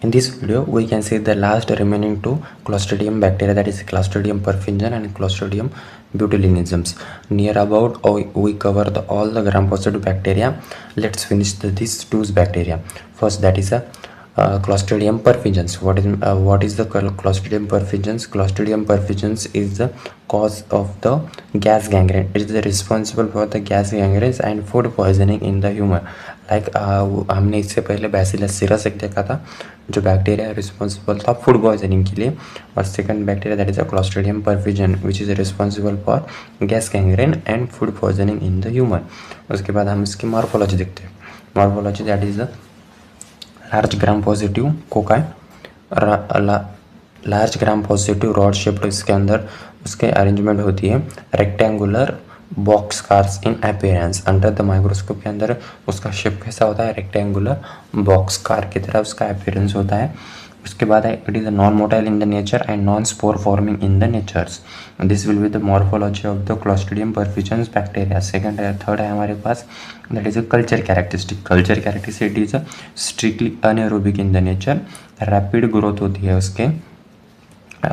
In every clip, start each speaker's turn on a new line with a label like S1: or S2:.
S1: In this video, we can see the last remaining two Clostridium bacteria, that is Clostridium perfringens and Clostridium botulinum. Near about we cover all the gram-positive bacteria. Let's finish these two bacteria. First, that is a Clostridium perfringens. What is the Clostridium perfringens? Clostridium perfringens is the cause of the gas gangrene. It is responsible for the gas gangrenes and food poisoning in the human. Like हमने इससे पहले Bacillus cereus एक देखा था जो bacteria responsible था food poisoning के लिए, और second bacteria that is a Clostridium perfringens which is responsible for gas gangrene and food poisoning in the human. उसके बाद हम इसकी मॉर्फोलॉजी देखते हैं. Morphology that is a large gram positive cocci, large gram positive rod shaped, इसके अंदर उसके arrangement होती है rectangular box cars in appearance. Under the microscope के अंदर उसका शेप कैसा होता है, रेक्टेंगुलर बॉक्स कार की तरह उसका अपीयरेंस होता है. उसके बाद है it is a non motile in the nature and non spore forming in the natures. This will be the morphology of the Clostridium perfringens bacteria. Second है, थर्ड है हमारे पास that is a culture characteristic. Culture characteristic it is a strictly anaerobic in the nature. Rapid growth होती है उसके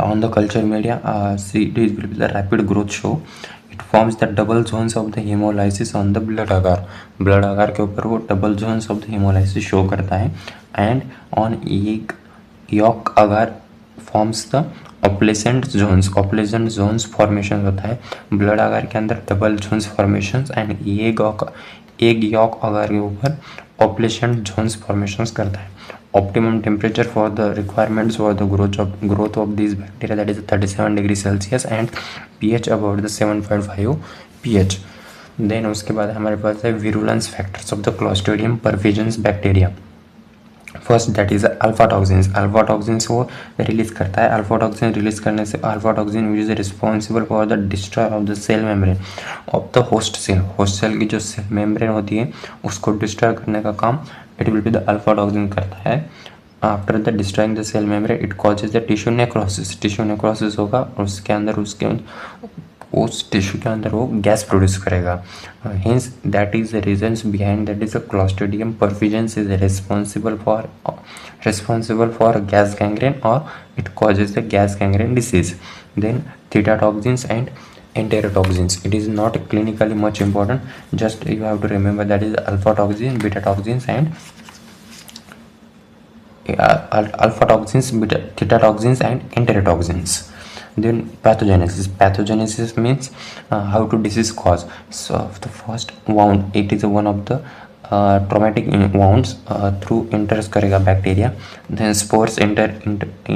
S1: on the culture media. It is will be the rapid growth show. It forms the double zones of the haemolysis on the blood agar. Blood agar के ऊपर वो double zones of the haemolysis show करता है. And on egg yolk agar forms the opalescent zones. Opalescent zones formation होता है blood agar के अंदर, double zones formation. And egg yolk agar के ऊपर ऑप्लेसेंट जोन्स फॉर्मेशन करता है. Optimum temperature for the requirements for the growth of these bacteria that is 37 degree Celsius and pH about the 7.5 pH. Then उसके बाद हमारे पास है virulence factors of the Clostridium perfringens bacteria. First that is alpha toxins. Alpha toxins वो release करता है. Alpha toxin release करने से alpha toxin which is responsible for the destroy of the cell membrane of the host cell. Host cell की जो cell membrane होती है उसको डिस्ट्रॉय करने का काम it will be the alpha toxin करता है. After the destroying the cell membrane it causes the tissue necrosis. Tissue necrosis होगा और उसके अंदर उस टिश्यू के अंदर वो गैस प्रोड्यूस करेगा. Hence that is the reasons behind that is a Clostridium perfringens is responsible for gas gangrene or it causes the gas gangrene disease. Then theta toxins and enterotoxins. It is not clinically much important, just you have to remember that is alpha toxins, beta toxins and alpha toxins, beta, theta toxins and enterotoxins. Then pathogenesis means how to disease cause. So the first wound, it is one of the traumatic wounds through enters करेगा bacteria. then spores enter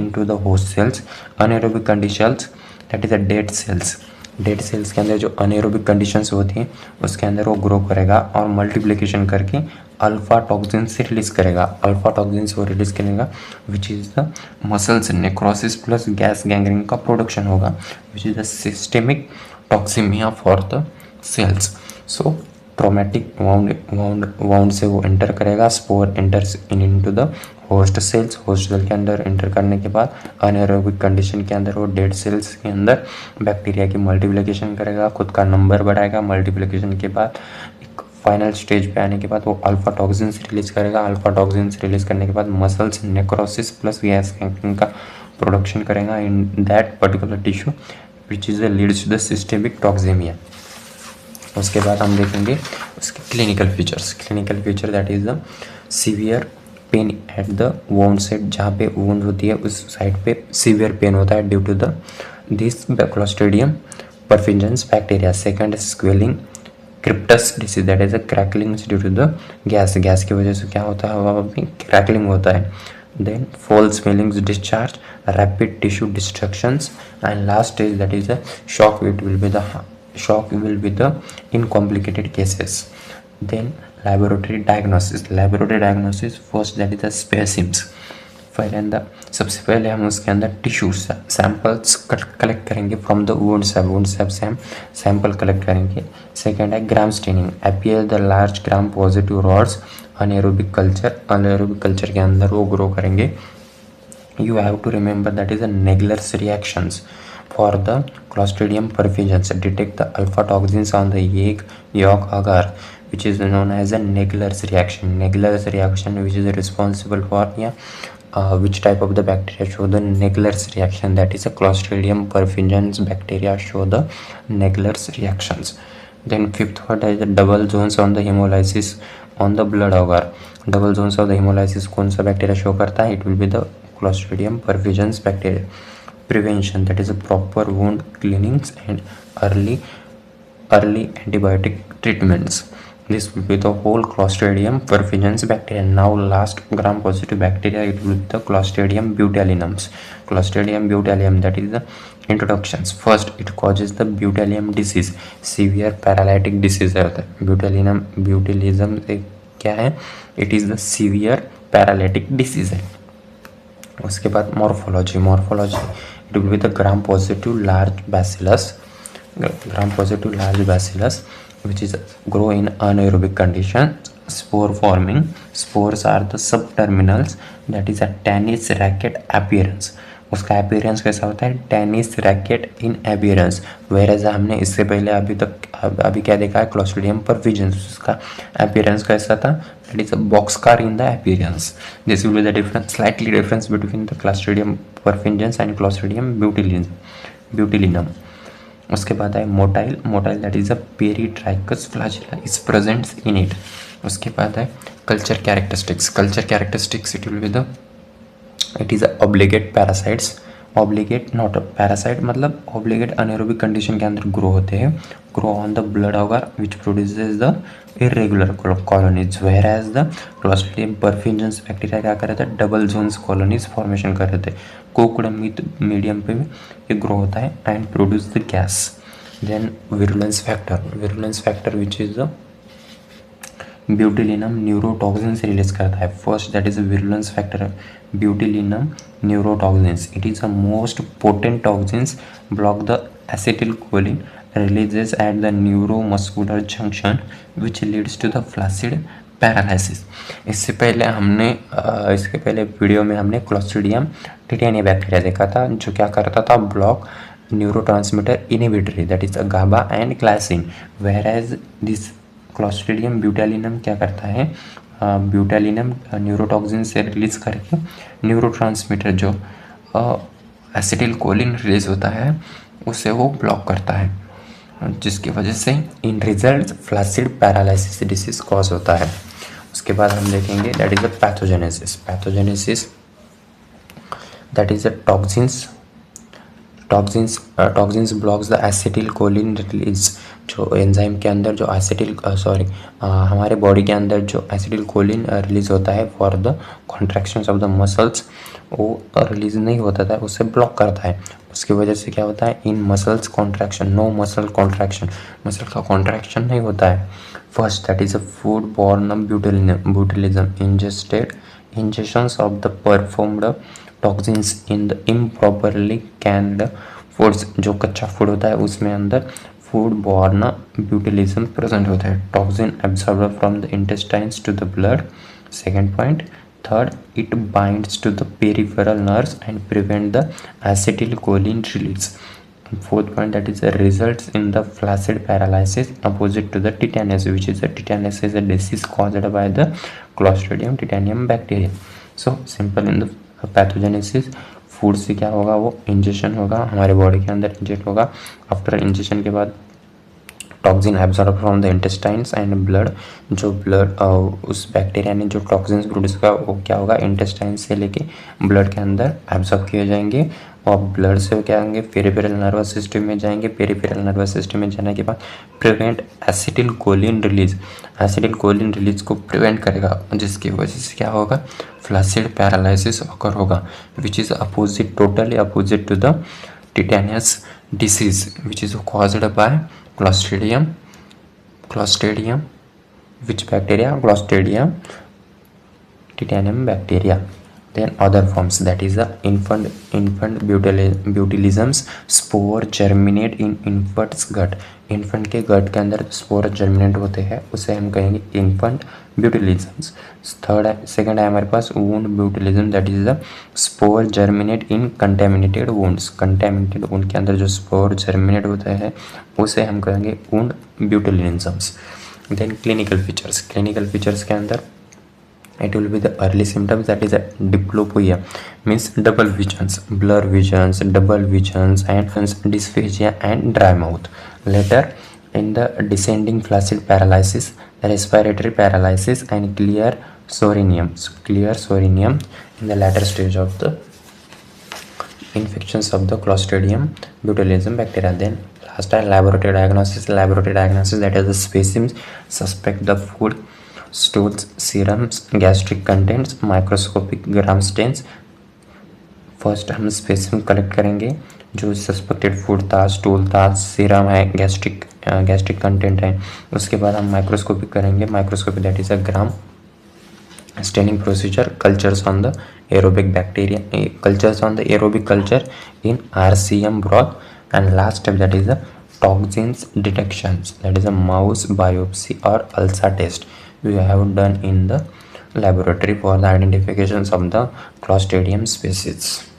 S1: into the host cells. anaerobic conditions that is a dead cells. Dead cells के अंदर जो anaerobic conditions होती हैं उसके अंदर वो grow करेगा और मल्टीप्लिकेशन करके अल्फा टॉक्सिन से रिलीज करेगा. अल्फा टॉक्सिन से वो रिलीज करेगा which is the muscles necrosis plus gas gangrene का प्रोडक्शन होगा which is the systemic toxaemia for the cells. So traumatic wound से वो एंटर करेगा. Spore enters into the host cells. Host cell के अंदर एंटर करने के बाद अनएरोबिक कंडीशन के अंदर वो डेड सेल्स के अंदर बैक्टीरिया की मल्टीप्लिकेशन करेगा, खुद का नंबर बढ़ाएगा. मल्टीप्लिकेशन के बाद एक फाइनल स्टेज पे आने के बाद वो अल्फा टॉक्सिन्स रिलीज करेगा. अल्फा टॉक्सिन्स रिलीज करने के बाद muscles necrosis plus gas gangrene का प्रोडक्शन करेगा in that particular tissue which is leads to the systemic toxaemia. उसके बाद हम देखेंगे उसके clinical features. Clinical feature that is the severe pain at the wound side. जहाँ पे वोंड होती है उस साइड पे सीवियर पेन होता है due to the this Clostridium perfringens bacteria. Second swelling crepitus disease that is a crackling due to the gas की वजह से क्या होता है, हवा में क्रैकलिंग होता है. then foul smellings discharge, rapid tissue destructions and last stage that is a shock. It will be the in complicated cases. Then laboratory diagnosis first that is the specimens. सबसे पहले हम उसके अंदर टिश्यू सैंपल्स कलेक्ट करेंगे from the wound सब sample collect करेंगे. Second है gram staining. Appear the large gram positive rods. Anaerobic culture के अंदर वो ग्रो करेंगे. You have to remember that is a Nagler's reactions for the Clostridium perfringens. Detect the alpha toxins on the egg yolk agar which is known as a Naegler's reaction. Naegler's reaction which is responsible for which type of the bacteria show the Naegler's reaction, that is a Clostridium perfringens bacteria show the Naegler's reactions. Then fifth what is the double zones on the hemolysis on the blood agar. Double zones of the hemolysis कौन सा bacteria show करता है? It will be the Clostridium perfringens bacteria. Prevention, that is a proper wound cleanings and early antibiotic treatments. This will be the whole Clostridium perfringens bacteria. Now last gram positive bacteria, it will be the Clostridium botulinums. Clostridium botulinum, that is the introductions. First it causes the botulinum disease, severe paralytic disease है botulism क्या है? It is the severe paralytic disease है. उसके बाद morphology it will be the gram positive large bacillus which is grow in anaerobic condition, spore forming. Spores are the subterminals, that is a tennis racket appearance. उसका appearance कैसा होता है? Tennis racket इन appearance. whereas हमने इससे पहले अभी क्या देखा है? Clostridium perfringens, उसका appearance कैसा था? that is a boxcar in the appearance. This will be the difference, slightly difference between the Clostridium perfringens and Clostridium botulinum. उसके बाद है motile that is a peritrichous flagella is presents in it. उसके बाद है culture characteristics it will be the it is obligate parasites. Obligate not parasite मतलब obligate anaerobic condition के अंदर grow होते हैं, grow on the blood agar which produces the irregular colonies. Whereas the Clostridium perfringens bacteria क्या कर रहे थे? Double Jones colonies formation कर रहे थे. कोक्ड मीडियम पे ये ग्रो होता है and produce the gas. Then virulence factor which is the botulinum neurotoxins release करता है. First that is a virulence factor botulinum neurotoxins. It is a most potent toxins, block the acetylcholine releases at the neuromuscular junction which leads to the flaccid paralysis. इसके पहले video में हमने Clostridium titania bacteria देखा था जो क्या करता था? Block neurotransmitter inhibitory, that is GABA and glycine. Whereas this Clostridium botulinum क्या करता है? ब्यूटालिनम न्यूरोटॉक्सिन से रिलीज करके न्यूरोट्रांसमीटर जो एसिटिलकोलिन रिलीज होता है उसे वो ब्लॉक करता है, जिसकी वजह से इन result flaccid paralysis disease cause होता है. उसके बाद हम देखेंगे that is the pathogenesis that is the toxins blocks the acetylcholine release. जो एंजाइम के अंदर जो हमारे बॉडी के अंदर जो एसिटिलकोलिन रिलीज होता है for the contractions of the muscles, वो रिलीज नहीं होता था, उसे ब्लॉक करता है. उसकी वजह से क्या होता है? In muscles contraction, no muscle contraction, muscle का कॉन्ट्रैक्शन नहीं होता है. First that is a food borne botulism ingestions of the performed toxins in the improperly canned foods. जो कच्चा फूड होता है उसमें अंदर फूड बॉर्न ब्यूटिलिज्म प्रेजेंट होता है. Toxin absorb from the intestines to the blood. Second point. Third, it binds to the peripheral nerves and prevent the acetylcholine release. And fourth point, that is results in the flaccid paralysis opposite to the tetanus, which is a disease caused by the Clostridium tetanium bacteria. So simple in the pathogenesis. Food से क्या होगा? वो injection होगा, हमारे body के अंदर inject होगा. After injection के बाद toxin absorb from the intestines and blood. जो ब्लड उस बैक्टीरिया ने जो टॉक्सिन्स प्रोड्यूस किया वो क्या होगा? इंटेस्टाइन से लेके ब्लड के अंदर एब्जॉर्ब किए जाएंगे और ब्लड से क्या होंगे? पेरिफेरल नर्वस सिस्टम में जाएंगे. पेरिफेरल नर्वस सिस्टम में जाने के बाद प्रिवेंट एसिटिलकोलिन रिलीज को प्रिवेंट करेगा, जिसकी वजह से क्या होगा? फ्लैसिड पैरालिसिस ऑकर होगा, which is totally opposite to the tetanus disease which is caused by Clostridium. Which bacteria? Clostridium tetanium bacteria. Then other forms, that is the infant botulisms. Spore germinate in infant's gut. Infant के गट के अंदर spore germinate होते हैं, उसे हम कहेंगे infant ब्यूटिलिज्म्स. Second है हमारे पास wound botulism, that is the spore germinate in contaminated wounds. Contaminated wound के अंदर जो स्पोर जर्मिनेट होते हैं उसे हम कहेंगे वुंड ब्यूटिलिज्म्स. देन क्लिनिकल फीचर्स के अंदर it will be the early symptoms, that is a diplopia, means double visions, blur visions, double visions, and dysphagia and dry mouth. Later, in the descending flaccid paralysis, respiratory paralysis, and clear sorinium. So clear sorinium in the latter stage of the infections of the Clostridium botulism bacteria. Then last time laboratory diagnosis, that is the specimens, suspect the food, stools, serums, gastric contents, microscopic gram stains. First हम specimen collect करेंगे, जो suspected food था, stool था, serum है, gastric content है. उसके बाद हम माइक्रोस्कोपी करेंगे, microscopy that is a gram staining procedure, cultures on the aerobic bacteria, cultures on the aerobic culture in RCM broth, and last step, that is the toxins detections, that is a mouse biopsy or ULSA test we have done in the laboratory for the identifications of the Clostridium species.